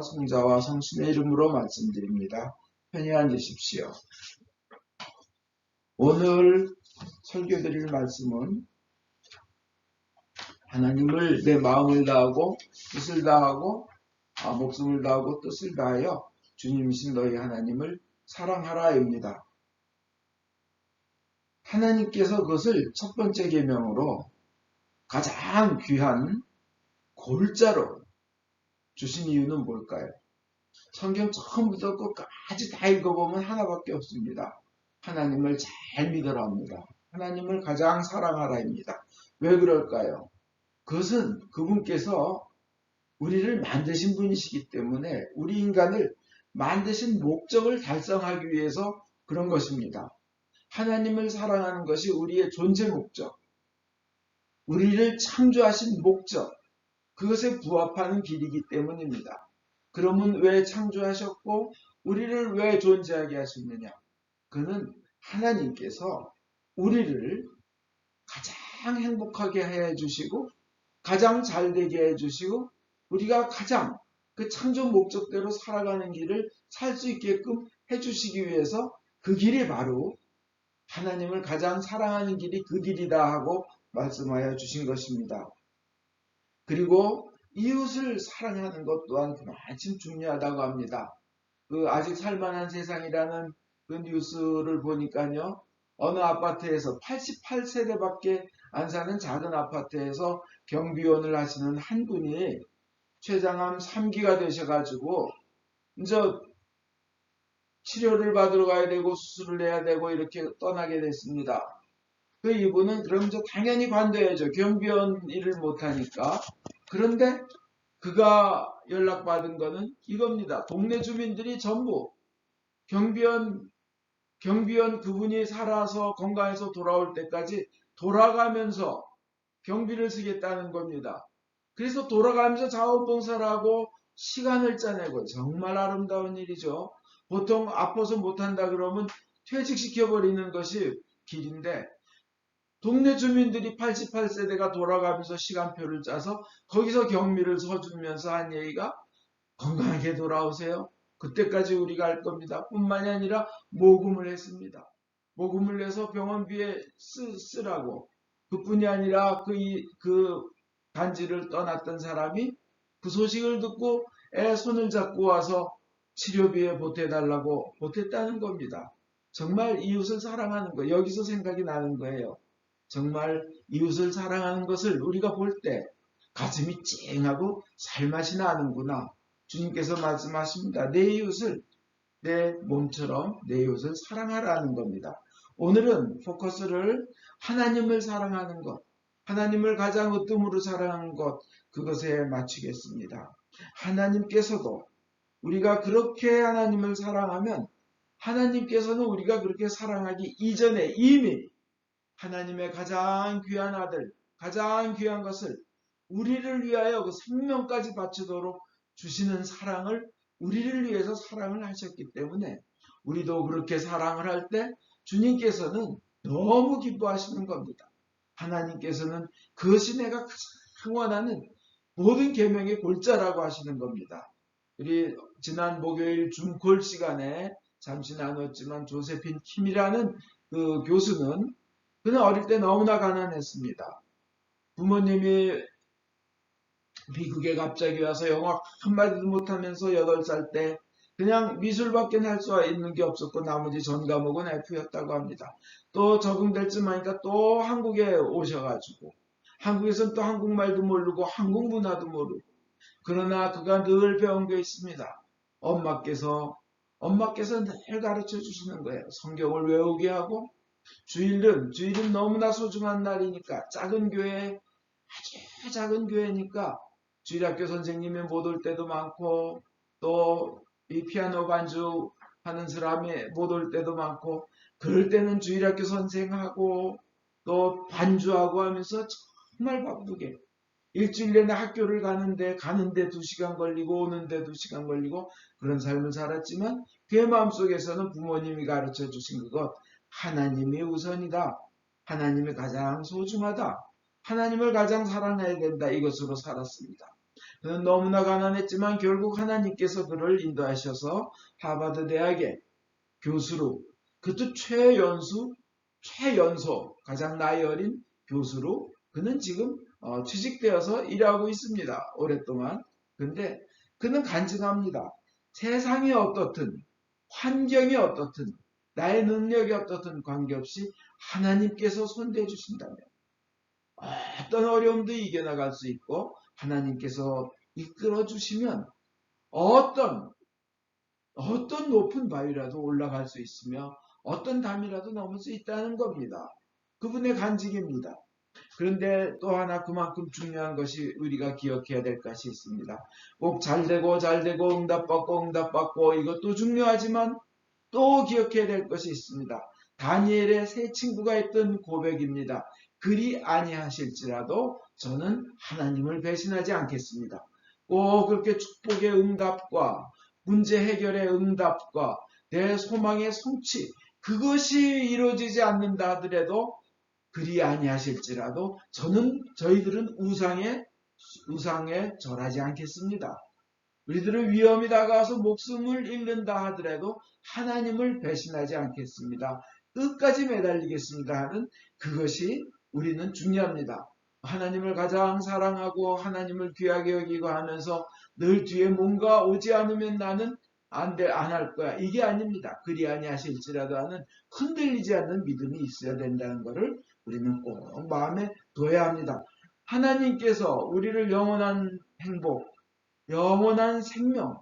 아버지와 성자와 성신의 이름으로 말씀드립니다. 편히 앉으십시오. 오늘 설교드릴 말씀은 하나님을 내 마음을 다하고 뜻을 다하고 목숨을 다하고 뜻을 다하여 주님이신 너희 하나님을 사랑하라입니다. 하나님께서 그것을 첫 번째 계명으로 가장 귀한 골자로 주신 이유는 뭘까요? 성경 처음부터 끝까지 다 읽어보면 하나밖에 없습니다. 하나님을 잘 믿으라 합니다. 하나님을 가장 사랑하라입니다. 왜 그럴까요? 그것은 그분께서 우리를 만드신 분이시기 때문에 우리 인간을 만드신 목적을 달성하기 위해서 그런 것입니다. 하나님을 사랑하는 것이 우리의 존재 목적, 우리를 창조하신 목적, 그것에 부합하는 길이기 때문입니다. 그러면 왜 창조하셨고 우리를 왜 존재하게 하셨느냐? 그는 하나님께서 우리를 가장 행복하게 해주시고 가장 잘되게 해주시고 우리가 가장 그 창조 목적대로 살아가는 길을 살 수 있게끔 해주시기 위해서 그 길이 바로 하나님을 가장 사랑하는 길이 그 길이다 하고 말씀하여 주신 것입니다. 그리고 이웃을 사랑하는 것 또한 그만큼 중요하다고 합니다. 아직 살만한 세상이라는 그 뉴스를 보니까요. 어느 아파트에서 88세대밖에 안 사는 작은 아파트에서 경비원을 하시는 한 분이 췌장암 3기가 되셔가지고 이제 치료를 받으러 가야 되고 수술을 해야 되고 이렇게 떠나게 됐습니다. 이분은 그럼 당연히 관둬야죠. 경비원 일을 못하니까. 그런데 그가 연락받은 거는 이겁니다. 동네 주민들이 전부 경비원 그분이 살아서 건강해서 돌아올 때까지 돌아가면서 경비를 쓰겠다는 겁니다. 그래서 돌아가면서 자원봉사를 하고 시간을 짜내고 정말 아름다운 일이죠. 보통 아파서 못한다 그러면 퇴직시켜버리는 것이 길인데 동네 주민들이 88세대가 돌아가면서 시간표를 짜서 거기서 경비를 서주면서 한 얘기가 건강하게 돌아오세요. 그때까지 우리가 할 겁니다. 뿐만이 아니라 모금을 했습니다. 모금을 내서 병원비에 쓰라고. 그뿐이 아니라 그 단지를 떠났던 사람이 그 소식을 듣고 애 손을 잡고 와서 치료비에 보태달라고 보탰다는 겁니다. 정말 이웃을 사랑하는 거, 여기서 생각이 나는 거예요. 정말 이웃을 사랑하는 것을 우리가 볼 때 가슴이 찡하고 살맛이 나는구나. 주님께서 말씀하십니다. 내 이웃을 내 몸처럼 내 이웃을 사랑하라는 겁니다. 오늘은 포커스를 하나님을 사랑하는 것, 하나님을 가장 으뜸으로 사랑하는 것, 그것에 맞추겠습니다. 하나님께서도 우리가 그렇게 하나님을 사랑하면 하나님께서는 우리가 그렇게 사랑하기 이전에 이미 하나님의 가장 귀한 아들, 가장 귀한 것을 우리를 위하여 그 생명까지 바치도록 주시는 사랑을 우리를 위해서 사랑을 하셨기 때문에 우리도 그렇게 사랑을 할 때 주님께서는 너무 기뻐하시는 겁니다. 하나님께서는 그것이 내가 가장 원하는 모든 계명의 골자라고 하시는 겁니다. 우리 지난 목요일 줌콜 시간에 잠시 나눴지만 조세핀 킴이라는 그 교수는 그는 어릴 때 너무나 가난했습니다. 부모님이 미국에 갑자기 와서 영어 한마디도 못하면서 8살 때 그냥 미술밖에 할 수 있는 게 없었고 나머지 전 과목은 F였다고 합니다. 또 적응될 쯤 하니까 또 한국에 오셔가지고 한국에서는 또 한국말도 모르고 한국 문화도 모르고 그러나 그가 늘 배운 게 있습니다. 엄마께서 늘 가르쳐 주시는 거예요. 성경을 외우게 하고 주일은 너무나 소중한 날이니까 작은 교회 아주 작은 교회니까 주일학교 선생님이 못 올 때도 많고 또 이 피아노 반주 하는 사람이 못 올 때도 많고 그럴 때는 주일학교 선생하고 또 반주하고 하면서 정말 바쁘게 일주일 내내 학교를 가는데 2시간 걸리고 오는데 2시간 걸리고 그런 삶을 살았지만 그의 마음속에서는 부모님이 가르쳐 주신 그것 하나님이 우선이다. 하나님이 가장 소중하다. 하나님을 가장 사랑해야 된다. 이것으로 살았습니다. 그는 너무나 가난했지만 결국 하나님께서 그를 인도하셔서 하버드 대학의 교수로, 그것도 최연소, 가장 나이 어린 교수로 그는 지금 취직되어서 일하고 있습니다. 오랫동안. 근데 그는 간증합니다. 세상이 어떻든, 환경이 어떻든, 나의 능력이 어떻든 관계없이 하나님께서 손대해 주신다면 어떤 어려움도 이겨나갈 수 있고, 하나님께서 이끌어 주시면 어떤 높은 바위라도 올라갈 수 있으며 어떤 담이라도 넘을 수 있다는 겁니다. 그분의 간증입니다. 그런데 또 하나 그만큼 중요한 것이 우리가 기억해야 될 것이 있습니다. 꼭 잘되고 응답받고 이것도 중요하지만 또 기억해야 될 것이 있습니다. 다니엘의 세 친구가 했던 고백입니다. 그리 아니하실지라도 저는 하나님을 배신하지 않겠습니다. 꼭 그렇게 축복의 응답과 문제 해결의 응답과 내 소망의 성취, 그것이 이루어지지 않는다 하더라도 그리 아니하실지라도 저희들은 우상에 절하지 않겠습니다. 우리들은 위험이 다가와서 목숨을 잃는다 하더라도 하나님을 배신하지 않겠습니다. 끝까지 매달리겠습니다 하는 그것이 우리는 중요합니다. 하나님을 가장 사랑하고 하나님을 귀하게 여기고 하면서 늘 뒤에 뭔가 오지 않으면 나는 안 할 거야. 이게 아닙니다. 그리 아니하실지라도 하는 흔들리지 않는 믿음이 있어야 된다는 것을 우리는 꼭 마음에 둬야 합니다. 하나님께서 우리를 영원한 행복, 영원한 생명,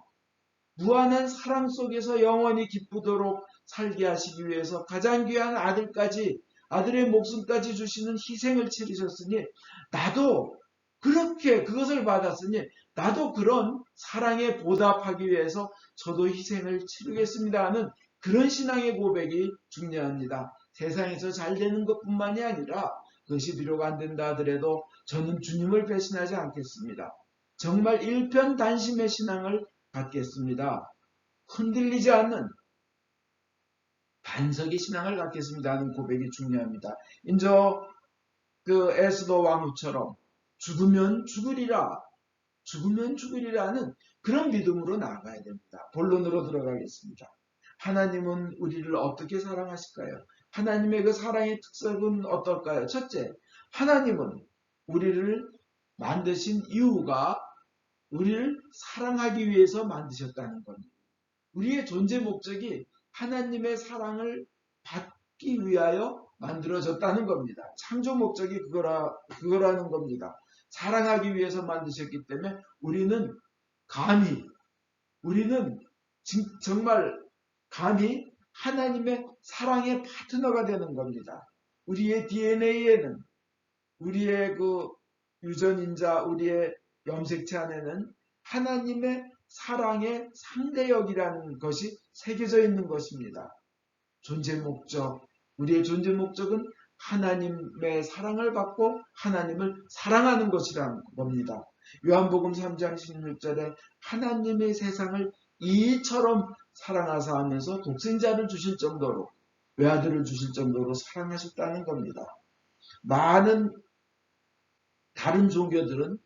무한한 사랑 속에서 영원히 기쁘도록 살게 하시기 위해서 가장 귀한 아들의 목숨까지 주시는 희생을 치르셨으니 나도 그렇게 그것을 받았으니 나도 그런 사랑에 보답하기 위해서 저도 희생을 치르겠습니다 하는 그런 신앙의 고백이 중요합니다. 세상에서 잘 되는 것뿐만이 아니라 그것이 비록 안 된다 하더라도 저는 주님을 배신하지 않겠습니다. 정말 일편단심의 신앙을 갖겠습니다. 흔들리지 않는 반석의 신앙을 갖겠습니다 하는 고백이 중요합니다. 인저 그 에스더 왕후처럼 죽으면 죽으리라는 그런 믿음으로 나아가야 됩니다. 본론으로 들어가겠습니다. 하나님은 우리를 어떻게 사랑하실까요? 하나님의 그 사랑의 특성은 어떨까요? 첫째, 하나님은 우리를 만드신 이유가 우리를 사랑하기 위해서 만드셨다는 겁니다. 우리의 존재 목적이 하나님의 사랑을 받기 위하여 만들어졌다는 겁니다. 창조 목적이 그거라는 겁니다. 사랑하기 위해서 만드셨기 때문에 우리는 정말 감히 하나님의 사랑의 파트너가 되는 겁니다. 우리의 DNA에는 우리의 그 유전인자, 우리의 염색체 안에는 하나님의 사랑의 상대역이라는 것이 새겨져 있는 것입니다. 우리의 존재 목적은 하나님의 사랑을 받고 하나님을 사랑하는 것이라는 겁니다. 요한복음 3장 16절에 하나님의 세상을 이처럼 사랑하사 하면서 독생자를 주실 정도로, 외아들을 주실 정도로 사랑하셨다는 겁니다. 많은 다른 종교들의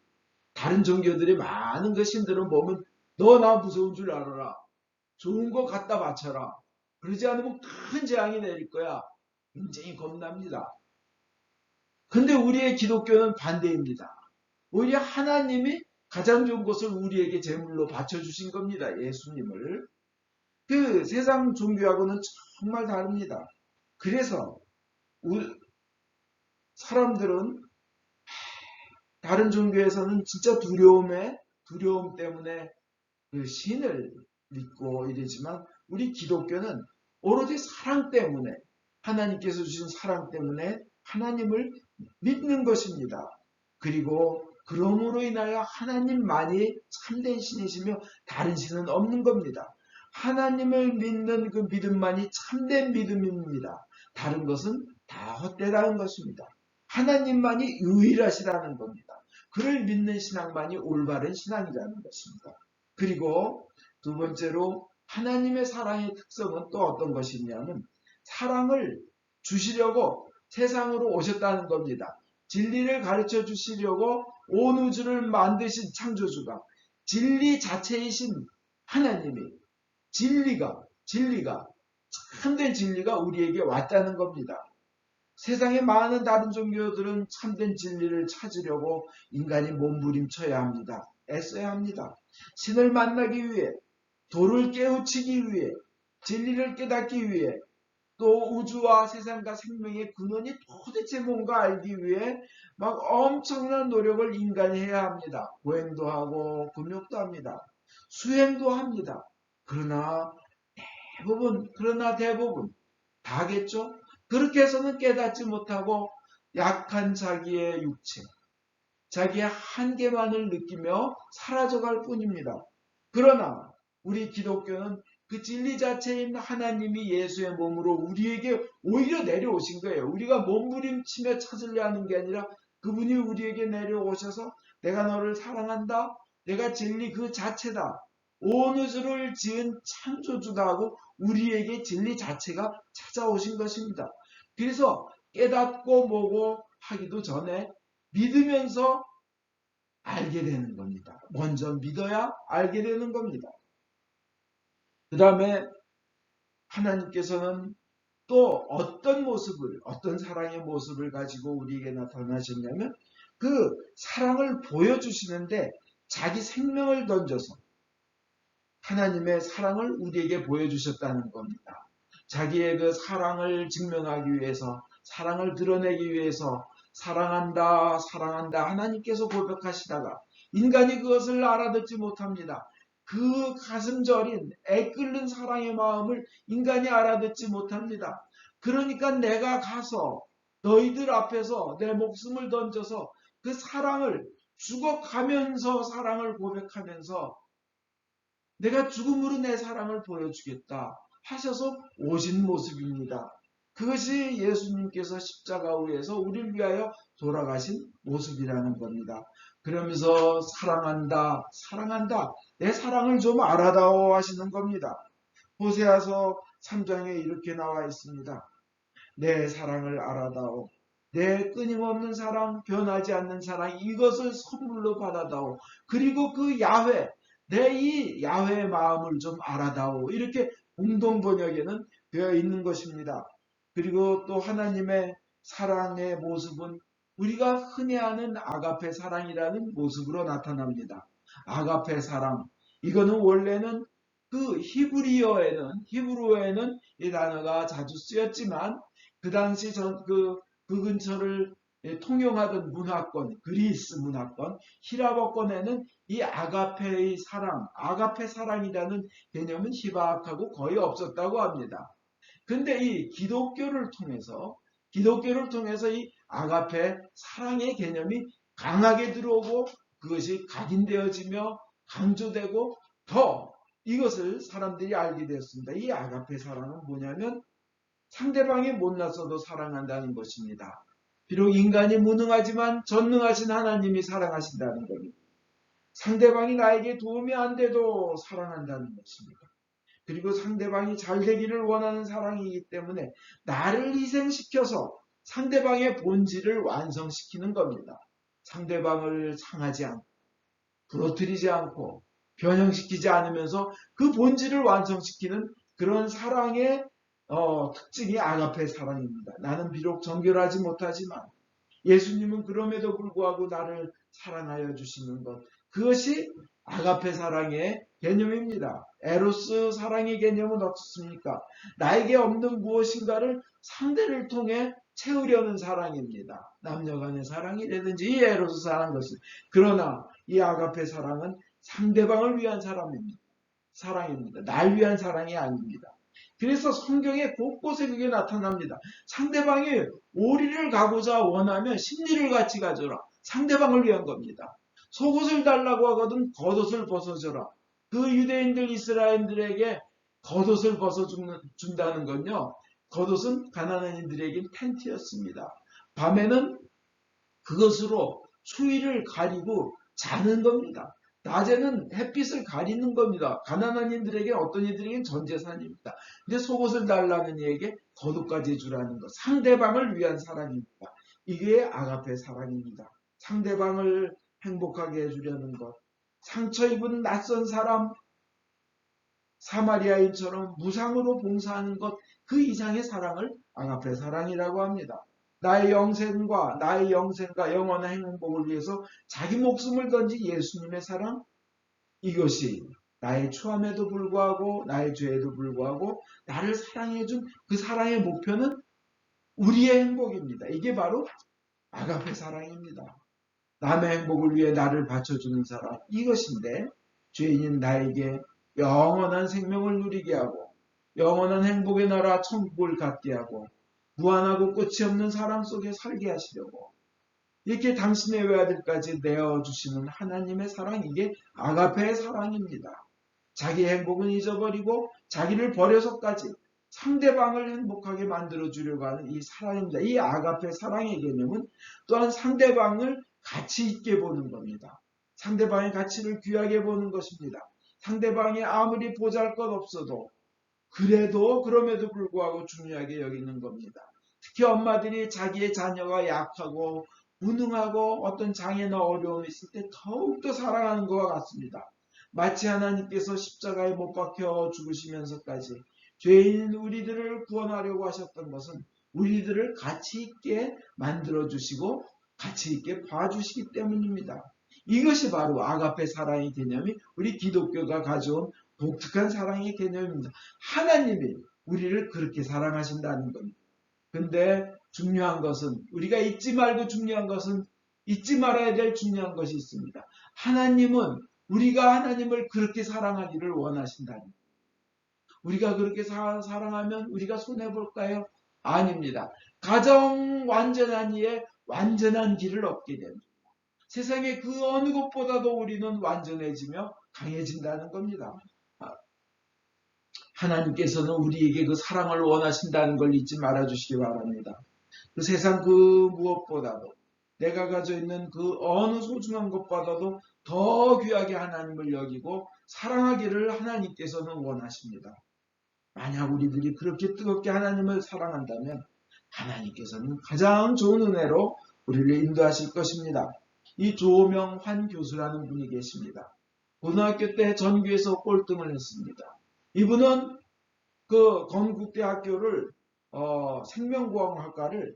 많은 그 신들은 보면 너 나 무서운 줄 알아라. 좋은 거 갖다 바쳐라. 그러지 않으면 큰 재앙이 내릴 거야. 굉장히 겁납니다. 근데 우리의 기독교는 반대입니다. 오히려 하나님이 가장 좋은 것을 우리에게 제물로 바쳐주신 겁니다. 예수님을. 그 세상 종교하고는 정말 다릅니다. 그래서 사람들은 다른 종교에서는 진짜 두려움 때문에 그 신을 믿고 이러지만 우리 기독교는 오로지 사랑 때문에, 하나님께서 주신 사랑 때문에 하나님을 믿는 것입니다. 그리고 그러므로 인하여 하나님만이 참된 신이시며 다른 신은 없는 겁니다. 하나님을 믿는 그 믿음만이 참된 믿음입니다. 다른 것은 다 헛되다는 것입니다. 하나님만이 유일하시다는 겁니다. 그를 믿는 신앙만이 올바른 신앙이라는 것입니다. 그리고 두 번째로 하나님의 사랑의 특성은 또 어떤 것이냐면 사랑을 주시려고 세상으로 오셨다는 겁니다. 진리를 가르쳐 주시려고 온 우주를 만드신 창조주가 진리 자체이신 하나님이 진리가 참된 진리가 우리에게 왔다는 겁니다. 세상의 많은 다른 종교들은 참된 진리를 찾으려고 인간이 몸부림쳐야 합니다. 애써야 합니다. 신을 만나기 위해, 도를 깨우치기 위해, 진리를 깨닫기 위해, 또 우주와 세상과 생명의 근원이 도대체 뭔가 알기 위해 막 엄청난 노력을 인간이 해야 합니다. 보행도 하고 금욕도 합니다. 수행도 합니다. 그러나 대부분 다겠죠? 그렇게 해서는 깨닫지 못하고 약한 자기의 육체, 자기의 한계만을 느끼며 사라져갈 뿐입니다. 그러나 우리 기독교는 그 진리 자체인 하나님이 예수의 몸으로 우리에게 오히려 내려오신 거예요. 우리가 몸부림치며 찾으려 하는 게 아니라 그분이 우리에게 내려오셔서 내가 너를 사랑한다. 내가 진리 그 자체다. 온 우주를 지은 창조주다 하고 우리에게 진리 자체가 찾아오신 것입니다. 그래서 깨닫고 뭐고 하기도 전에 믿으면서 알게 되는 겁니다. 먼저 믿어야 알게 되는 겁니다. 그 다음에 하나님께서는 또 어떤 사랑의 모습을 가지고 우리에게 나타나셨냐면 그 사랑을 보여주시는데 자기 생명을 던져서 하나님의 사랑을 우리에게 보여주셨다는 겁니다. 자기의 그 사랑을 증명하기 위해서, 사랑을 드러내기 위해서 사랑한다 하나님께서 고백하시다가 인간이 그것을 알아듣지 못합니다. 그 가슴 저린 애끓는 사랑의 마음을 인간이 알아듣지 못합니다. 그러니까 내가 가서 너희들 앞에서 내 목숨을 던져서 그 사랑을 죽어가면서 사랑을 고백하면서 내가 죽음으로 내 사랑을 보여주겠다 하셔서 오신 모습입니다. 그것이 예수님께서 십자가 위에서 우리를 위하여 돌아가신 모습이라는 겁니다. 그러면서 사랑한다 내 사랑을 좀 알아다오 하시는 겁니다. 호세아서 3장에 이렇게 나와 있습니다. 내 사랑을 알아다오. 내 끊임없는 사랑, 변하지 않는 사랑, 이것을 선물로 받아다오. 그리고 그 야훼, 내 이 야훼의 마음을 좀 알아다오. 이렇게 공동 번역에는 되어 있는 것입니다. 그리고 또 하나님의 사랑의 모습은 우리가 흔히 아는 아가페 사랑이라는 모습으로 나타납니다. 아가페 사랑. 이거는 원래는 그 히브리어에는 이 단어가 자주 쓰였지만 그 당시 그 근처를 통용하던 문화권, 그리스 문화권, 히라버권에는 이 아가페의 사랑, 아가페 사랑이라는 개념은 희박하고 거의 없었다고 합니다. 근데 이 기독교를 통해서 이 아가페 사랑의 개념이 강하게 들어오고 그것이 각인되어지며 강조되고 더 이것을 사람들이 알게 되었습니다. 이 아가페 사랑은 뭐냐면 상대방이 못났어도 사랑한다는 것입니다. 비록 인간이 무능하지만 전능하신 하나님이 사랑하신다는 겁니다. 상대방이 나에게 도움이 안 돼도 사랑한다는 것입니다. 그리고 상대방이 잘 되기를 원하는 사랑이기 때문에 나를 희생시켜서 상대방의 본질을 완성시키는 겁니다. 상대방을 상하지 않고 부러뜨리지 않고 변형시키지 않으면서 그 본질을 완성시키는 그런 사랑의 특징이 아가페 사랑입니다. 나는 비록 정결하지 못하지만 예수님은 그럼에도 불구하고 나를 사랑하여 주시는 것. 그것이 아가페 사랑의 개념입니다. 에로스 사랑의 개념은 어떻습니까? 나에게 없는 무엇인가를 상대를 통해 채우려는 사랑입니다. 남녀간의 사랑이라든지 이 에로스 사랑 것이. 그러나 이 아가페 사랑은 상대방을 위한 사랑입니다. 날 위한 사랑이 아닙니다. 그래서 성경에 곳곳에 그게 나타납니다. 상대방이 오리를 가고자 원하면 십리를 같이 가져라. 상대방을 위한 겁니다. 속옷을 달라고 하거든 겉옷을 벗어줘라. 그 유대인들 이스라엘들에게 겉옷을 벗어준다는 건요. 겉옷은 가나안인들에겐 텐트였습니다. 밤에는 그것으로 추위를 가리고 자는 겁니다. 낮에는 햇빛을 가리는 겁니다. 가나안인들에게 어떤 이들에게는 전 재산입니다. 근데 속옷을 달라는 이에게 겉옷까지 주라는 것. 상대방을 위한 사랑입니다. 이게 아가페 사랑입니다. 상대방을 행복하게 해주려는 것, 상처 입은 낯선 사람 사마리아인처럼 무상으로 봉사하는 것, 그 이상의 사랑을 아가페 사랑이라고 합니다. 나의 영생과 영원한 행복을 위해서 자기 목숨을 던진 예수님의 사랑, 이것이 나의 추함에도 불구하고 나의 죄에도 불구하고 나를 사랑해준 그 사랑의 목표는 우리의 행복입니다. 이게 바로 아가페 사랑입니다. 남의 행복을 위해 나를 바쳐주는 사랑, 이것인데 죄인인 나에게 영원한 생명을 누리게 하고 영원한 행복의 나라 천국을 갖게 하고 무한하고 끝이 없는 사랑 속에 살게 하시려고 이렇게 당신의 외아들까지 내어주시는 하나님의 사랑, 이게 아가페의 사랑입니다. 자기의 행복은 잊어버리고 자기를 버려서까지 상대방을 행복하게 만들어주려고 하는 이 사랑입니다. 이 아가페 사랑의 개념은 또한 상대방을 가치 있게 보는 겁니다. 상대방의 가치를 귀하게 보는 것입니다. 상대방이 아무리 보잘것없어도 그럼에도 불구하고 중요하게 여기는 겁니다. 특히 엄마들이 자기의 자녀가 약하고 무능하고 어떤 장애나 어려움이 있을 때 더욱더 사랑하는 것과 같습니다. 마치 하나님께서 십자가에 못 박혀 죽으시면서까지 죄인 우리들을 구원하려고 하셨던 것은 우리들을 가치 있게 만들어주시고 가치 있게 봐주시기 때문입니다. 이것이 바로 아가페 사랑의 개념이 우리 기독교가 가져온 독특한 사랑의 개념입니다. 하나님이 우리를 그렇게 사랑하신다는 겁니다. 근데 중요한 것은, 우리가 잊지 말아야 될 중요한 것이 있습니다. 하나님은 우리가 하나님을 그렇게 사랑하기를 원하신다는 겁니다. 우리가 그렇게 사랑하면 우리가 손해볼까요? 아닙니다. 가장 완전한 이에 완전한 길을 얻게 됩니다. 세상의 그 어느 것보다도 우리는 완전해지며 강해진다는 겁니다. 하나님께서는 우리에게 그 사랑을 원하신다는 걸 잊지 말아주시기 바랍니다. 그 세상 그 무엇보다도 내가 가지고 있는 그 어느 소중한 것보다도 더 귀하게 하나님을 여기고 사랑하기를 하나님께서는 원하십니다. 만약 우리들이 그렇게 뜨겁게 하나님을 사랑한다면 하나님께서는 가장 좋은 은혜로 우리를 인도하실 것입니다. 이 조명환 교수라는 분이 계십니다. 고등학교 때 전교에서 꼴등을 했습니다. 이분은 그 건국대학교를 생명공학과를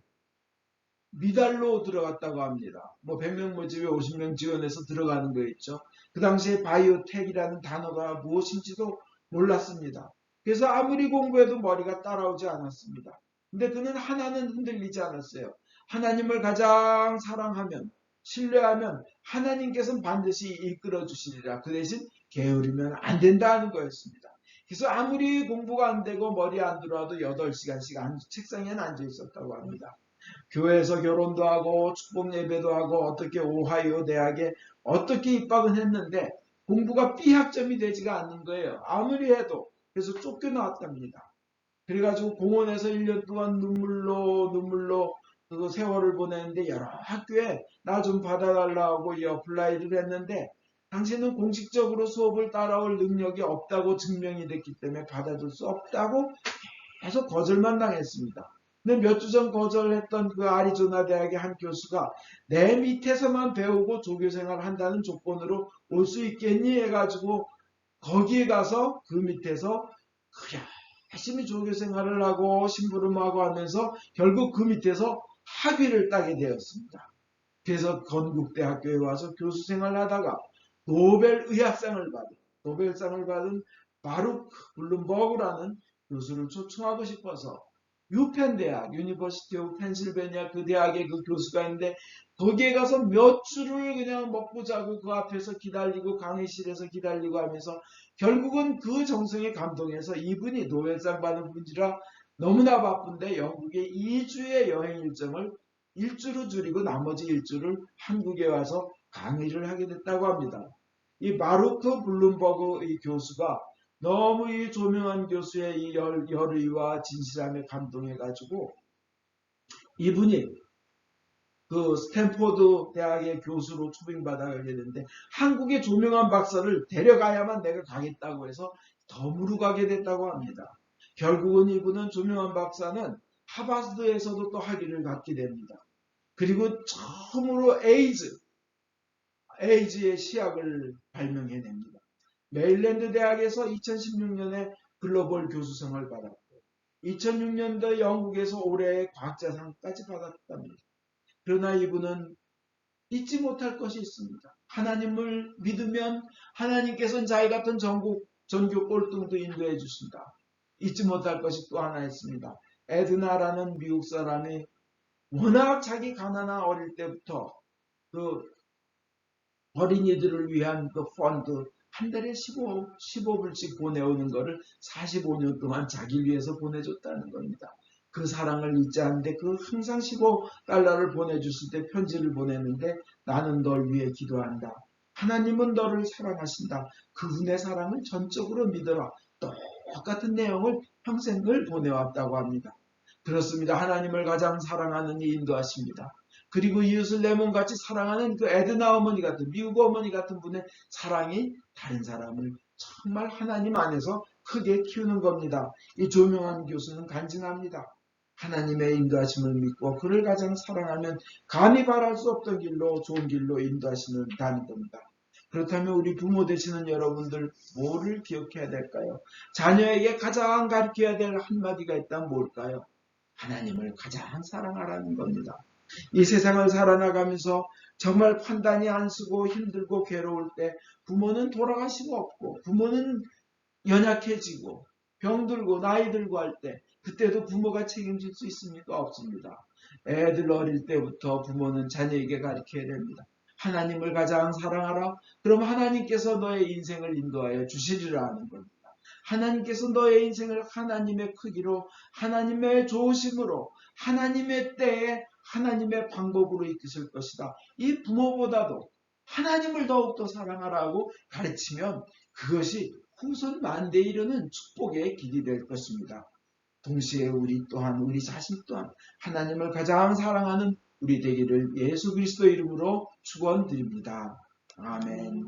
미달로 들어갔다고 합니다. 100명 모집에 50명 지원해서 들어가는 거 있죠. 그 당시에 바이오텍이라는 단어가 무엇인지도 몰랐습니다. 그래서 아무리 공부해도 머리가 따라오지 않았습니다. 근데 그는 하나는 흔들리지 않았어요. 하나님을 가장 사랑하면, 신뢰하면 하나님께서는 반드시 이끌어 주시리라. 그 대신 게으르면 안 된다는 거였습니다. 그래서 아무리 공부가 안 되고 머리 안 들어와도 8시간씩 책상에 앉아 있었다고 합니다. 교회에서 결혼도 하고 축복 예배도 하고 어떻게 오하이오 대학에 어떻게 입학은 했는데 공부가 B학점이 되지가 않는 거예요. 아무리 해도. 그래서 쫓겨나왔답니다. 그래가지고 공원에서 1년 동안 눈물로 그 세월을 보냈는데 여러 학교에 나 좀 받아달라고 어플라이를 했는데 당신은 공식적으로 수업을 따라올 능력이 없다고 증명이 됐기 때문에 받아줄 수 없다고 계속 거절만 당했습니다. 근데 몇 주 전 거절했던 그 아리조나 대학의 한 교수가 내 밑에서만 배우고 조교생활을 한다는 조건으로 올 수 있겠니 해가지고 거기에 가서 그 밑에서 열심히 조교생활을 하고 심부름하고 하면서 결국 그 밑에서 학위를 따게 되었습니다. 그래서 건국대학교에 와서 교수 생활을 하다가 노벨상을 받은 바룩 블룸버그라는 교수를 초청하고 싶어서 유펜대학, 유니버시티 오브 펜실베니아 그 대학의 그 교수가 있는데 거기에 가서 몇 주를 그냥 먹고 자고 그 앞에서 기다리고 강의실에서 기다리고 하면서 결국은 그 정성에 감동해서 이분이 노벨상 받은 분이라 너무나 바쁜데 영국에 2주의 여행 일정을 1주로 줄이고 나머지 1주를 한국에 와서 강의를 하게 됐다고 합니다. 이 마르크 블룸버그 이 교수가 너무 이 조명한 교수의 이 열의와 진실함에 감동해가지고 이분이 그 스탠포드 대학의 교수로 초빙받아가게 되는데 한국의 조명한 박사를 데려가야만 내가 가겠다고 해서 덤으로 가게 됐다고 합니다. 결국은 이분은 조명한 박사는 하버드에서도 또 학위를 갖게 됩니다. 그리고 처음으로 에이즈 에이즈의 시약을 발명해냅니다. 메릴랜드 대학에서 2016년에 글로벌 교수상을 받았고 2006년도 영국에서 올해의 과학자상까지 받았답니다. 그러나 이분은 잊지 못할 것이 있습니다. 하나님을 믿으면 하나님께서는 자기 같은 전교 꼴등도 인도해 주신다. 잊지 못할 것이 또 하나 있습니다. 에드나라는 미국 사람이 워낙 자기 가난한 어릴 때부터 그 어린이들을 위한 그 펀드 한 달에 15불씩 보내오는 것을 45년 동안 자기 위해서 보내줬다는 겁니다. 그 사랑을 잊지 않는데 그 항상 15달러를 보내줬을 때 편지를 보내는데 나는 널 위해 기도한다. 하나님은 너를 사랑하신다. 그분의 사랑을 전적으로 믿어라. 똑같은 내용을 평생을 보내왔다고 합니다. 그렇습니다. 하나님을 가장 사랑하는 이 인도하십니다. 그리고 이웃을 내 몸같이 사랑하는 그 에드나 어머니 같은 미국 어머니 같은 분의 사랑이 다른 사람을 정말 하나님 안에서 크게 키우는 겁니다. 이 조명한 교수는 간증합니다. 하나님의 인도하심을 믿고 그를 가장 사랑하면 감히 바랄 수 없던 길로 좋은 길로 인도하신다는 겁니다. 그렇다면 우리 부모 되시는 여러분들 뭐를 기억해야 될까요? 자녀에게 가장 가르쳐야 될 한마디가 있다면 뭘까요? 하나님을 가장 사랑하라는 겁니다. 이 세상을 살아나가면서 정말 판단이 안 쓰고 힘들고 괴로울 때 부모는 돌아갈 수가 없고 부모는 연약해지고 병들고 나이 들고 할 때 그때도 부모가 책임질 수 있습니까? 없습니다. 애들 어릴 때부터 부모는 자녀에게 가르쳐야 됩니다. 하나님을 가장 사랑하라. 그럼 하나님께서 너의 인생을 인도하여 주시리라 하는 겁니다. 하나님께서 너의 인생을 하나님의 크기로 하나님의 좋으심으로 하나님의 때에 하나님의 방법으로 이끄실 것이다. 이 부모보다도 하나님을 더욱더 사랑하라고 가르치면 그것이 후손 만대에 이르는 축복의 길이 될 것입니다. 동시에 우리 또한 우리 자신 또한 하나님을 가장 사랑하는 우리 되기를 예수 그리스도 이름으로 축원드립니다. 아멘.